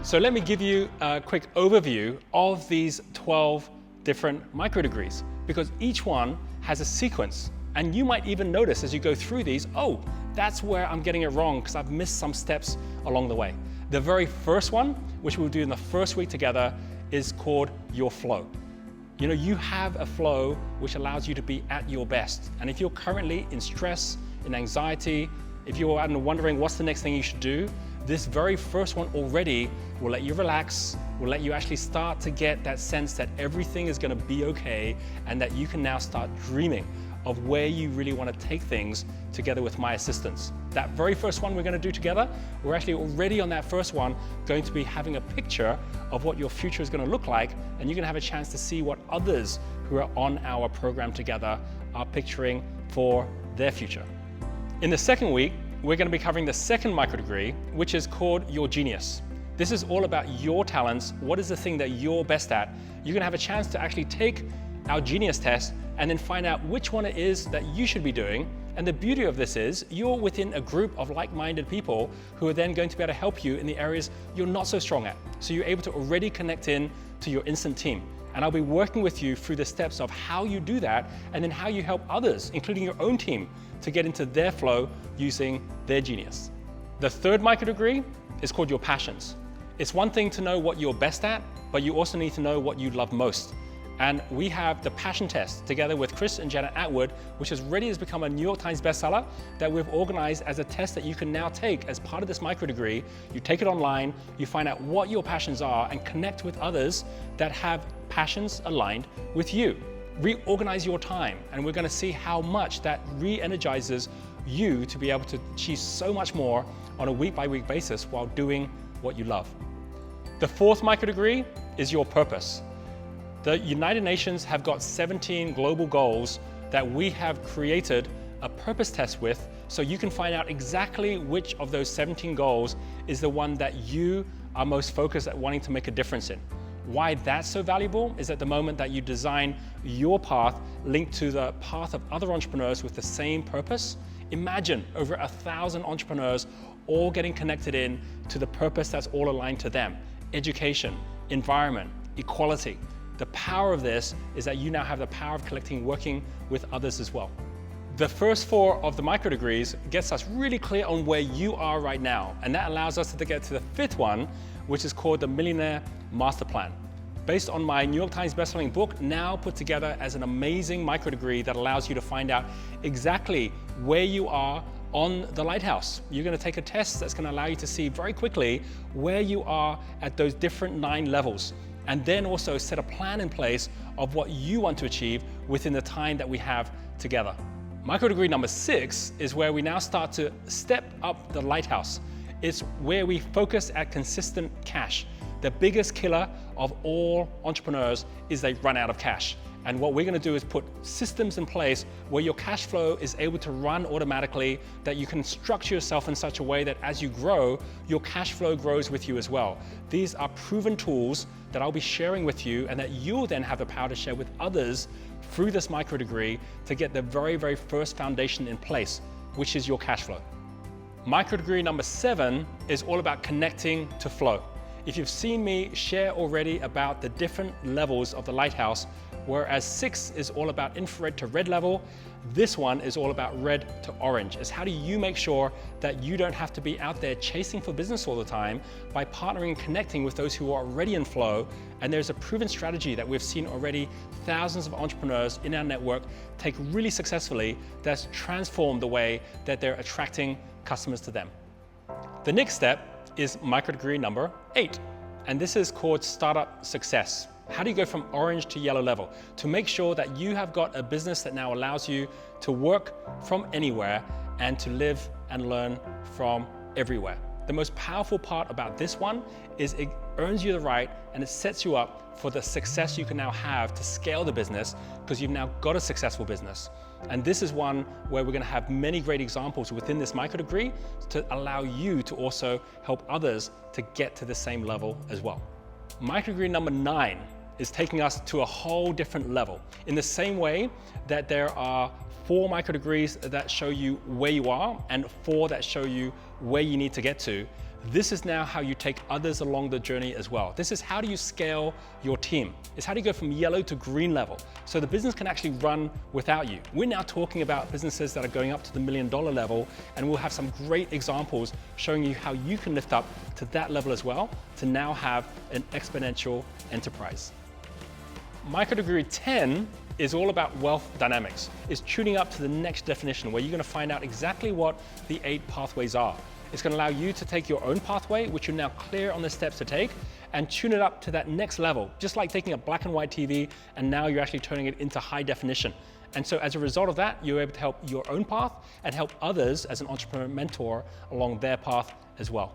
So let me give you a quick overview of these 12 different microdegrees, because each one has a sequence. And you might even notice as you go through these, oh, that's where I'm getting it wrong because I've missed some steps along the way. The very first one, which we'll do in the first week together, is called your flow. You know, you have a flow which allows you to be at your best. And if you're currently in stress, in anxiety, if you're wondering what's the next thing you should do, this very first one already will let you relax, will let you actually start to get that sense that everything is going to be okay and that you can now start dreaming of where you really want to take things together with my assistance. That very first one we're going to do together, we're actually already on that first one going to be having a picture of what your future is going to look like, and you're going to have a chance to see what others who are on our program together are picturing for their future. In the second week, we're going to be covering the second microdegree, which is called Your Genius. This is all about your talents. What is the thing that you're best at? You're going to have a chance to actually take our Genius test and then find out which one it is that you should be doing. And the beauty of this is you're within a group of like-minded people who are then going to be able to help you in the areas you're not so strong at. So you're able to already connect in to your instant team. And I'll be working with you through the steps of how you do that and then how you help others, including your own team, to get into their flow using their genius. The third microdegree is called Your Passions. It's one thing to know what you're best at, but you also need to know what you love most. And we have the passion test together with Chris and Janet Atwood, which has become a New York Times bestseller that we've organized as a test that you can now take as part of this microdegree. You take it online, you find out what your passions are and connect with others that have passions aligned with you. Reorganize your time, and we're going to see how much that re-energizes you to be able to achieve so much more on a week-by-week basis while doing what you love. The fourth microdegree is Your Purpose. The United Nations have got 17 global goals that we have created a purpose test with, so you can find out exactly which of those 17 goals is the one that you are most focused at wanting to make a difference in. Why that's so valuable is at the moment that you design your path linked to the path of other entrepreneurs with the same purpose. Imagine over 1,000 entrepreneurs all getting connected in to the purpose that's all aligned to them. Education, environment, equality. The power of this is that you now have the power of collecting, working with others as well. The first four of the microdegrees gets us really clear on where you are right now, and that allows us to get to the fifth one, which is called the Millionaire Master Plan. Based on my New York Times bestselling book, now put together as an amazing microdegree that allows you to find out exactly where you are on the lighthouse. You're going to take a test that's going to allow you to see very quickly where you are at those different 9 levels, and then also set a plan in place of what you want to achieve within the time that we have together. Microdegree number 6 is where we now start to step up the lighthouse. It's where we focus at consistent cash. The biggest killer of all entrepreneurs is they run out of cash. And what we're going to do is put systems in place where your cash flow is able to run automatically, that you can structure yourself in such a way that as you grow, your cash flow grows with you as well. These are proven tools that I'll be sharing with you and that you'll then have the power to share with others through this microdegree to get the very, very first foundation in place, which is your cash flow. Microdegree number 7 is all about connecting to flow. If you've seen me share already about the different levels of the lighthouse, whereas 6 is all about infrared to red level, this one is all about red to orange. It's how do you make sure that you don't have to be out there chasing for business all the time by partnering and connecting with those who are already in flow. And there's a proven strategy that we've seen already thousands of entrepreneurs in our network take really successfully that's transformed the way that they're attracting customers to them. The next step is microdegree number 8, and this is called Startup Success. How do you go from orange to yellow level to make sure that you have got a business that now allows you to work from anywhere and to live and learn from everywhere? The most powerful part about this one is it earns you the right and it sets you up for the success you can now have to scale the business because you've now got a successful business. And this is one where we're going to have many great examples within this microdegree to allow you to also help others to get to the same level as well. Microdegree number 9 is taking us to a whole different level. In the same way that there are 4 microdegrees that show you where you are and 4 that show you where you need to get to, This is now how you take others along the journey as well. This is how do you scale your team. It's how do you go from yellow to green level so the business can actually run without you. We're now talking about businesses that are going up to the $1 million level, and we'll have some great examples showing you how you can lift up to that level as well to now have an exponential enterprise. Microdegree 10 is all about wealth dynamics. It's tuning up to the next definition where you're going to find out exactly what the 8 pathways are. It's going to allow you to take your own pathway, which you're now clear on the steps to take, and tune it up to that next level, just like taking a black and white TV, and now you're actually turning it into high definition. And so as a result of that, you're able to help your own path and help others as an entrepreneur mentor along their path as well.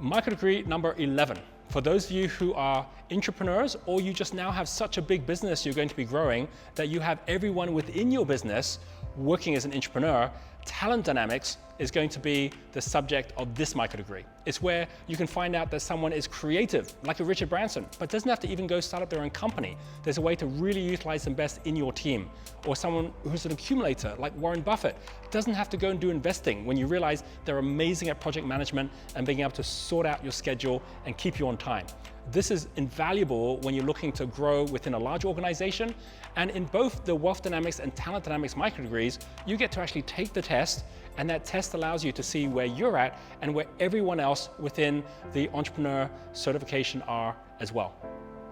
Microdegree number 11. For those of you who are entrepreneurs, or you just now have such a big business you're going to be growing that you have everyone within your business working as an entrepreneur, talent dynamics is going to be the subject of this microdegree. It's where you can find out that someone is creative, like a Richard Branson, but doesn't have to even go start up their own company. There's a way to really utilize them best in your team. Or someone who's an accumulator, like Warren Buffett, doesn't have to go and do investing when you realize they're amazing at project management and being able to sort out your schedule and keep you on time. This is invaluable when you're looking to grow within a large organization. And in both the Wealth Dynamics and Talent Dynamics microdegrees, you get to actually take the test, and that test allows you to see where you're at and where everyone else within the entrepreneur certification are as well.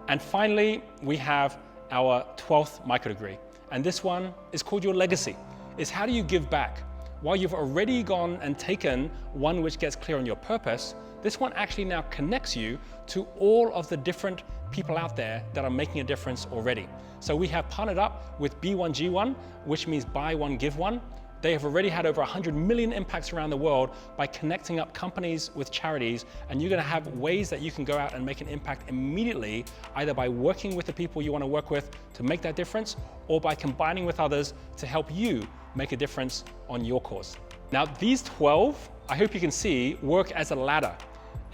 And finally, we have our 12th microdegree. And this one is called your legacy. It's how do you give back? While you've already gone and taken one which gets clear on your purpose, this one actually now connects you to all of the different people out there that are making a difference already. So we have partnered up with B1G1, which means buy one, give one. They have already had over 100 million impacts around the world by connecting up companies with charities, and you're gonna have ways that you can go out and make an impact immediately, either by working with the people you wanna work with to make that difference, or by combining with others to help you make a difference on your cause. Now, these 12, I hope you can see, work as a ladder.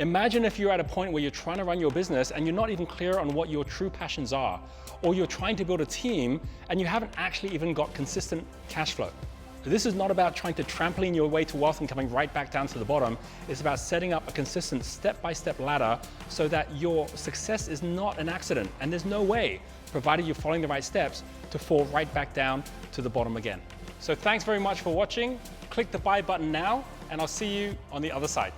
Imagine if you're at a point where you're trying to run your business and you're not even clear on what your true passions are, or you're trying to build a team and you haven't actually even got consistent cash flow. This is not about trying to trampoline your way to wealth and coming right back down to the bottom. It's about setting up a consistent step-by-step ladder so that your success is not an accident, and there's no way, provided you're following the right steps, to fall right back down to the bottom again. So thanks very much for watching. Click the buy button now, and I'll see you on the other side.